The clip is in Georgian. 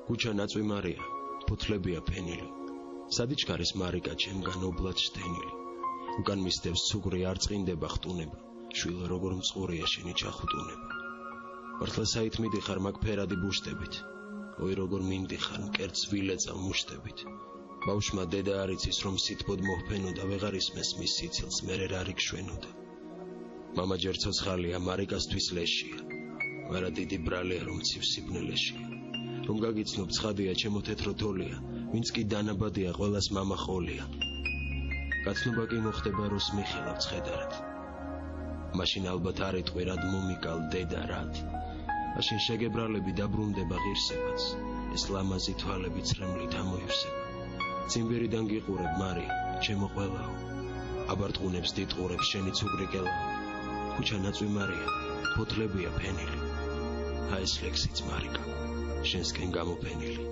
Kucha natsui Maria, puthlebia penili. Sadichkaris Marika ჩემგან ობლად შთენილი. Უკან მისდევს ცუგრი არწყინდება ხტუნება. შვილ როგორ მწყურია შენი ჩახუტუნება. მართლა საით მიდიხარ მაგ ფერადი ბუშტებით. ой როგორ მინდიხარ მკერდს ვილეწავ მუშტებით. ბავშვმა დედა არ იცის რომ სითბოდ მოჰფენოდა ვეღარ ისმეს მის სიცილს მერე რა რიგშვენოდა. მამა ჯერ ცოცხალია მარიკასთვის ლეშია. ვარა დიდი ბრალია რომ ცივ სიბნელეშია. რომ გაგიცნობ ცხადია ჩემო თეთრო თოლია. ვინც კი დანაბადია ყველას მამა ხოლია. გაცნობა კი მოხდება როს მიხილავ ცხედარად. მაშინ ალბათ არ იტყვი რად მომიკალ დედა რად. მაშინ შეგებრალები დაბრუნდება ღირსებაც. ეს ლამაზი თვალები ცრემლით ამოივსება. ციმბირიდან გიყურებ მარია, ჩემო ყველაო. აბარტყუნებს დიდყურებს შენი ცუგრი კელაო. ქუჩა ნაწვი მარია, ფოთლებია ფენილი. აი ეს ლექსიც მარიკა, შენსკენ გამოფენილი.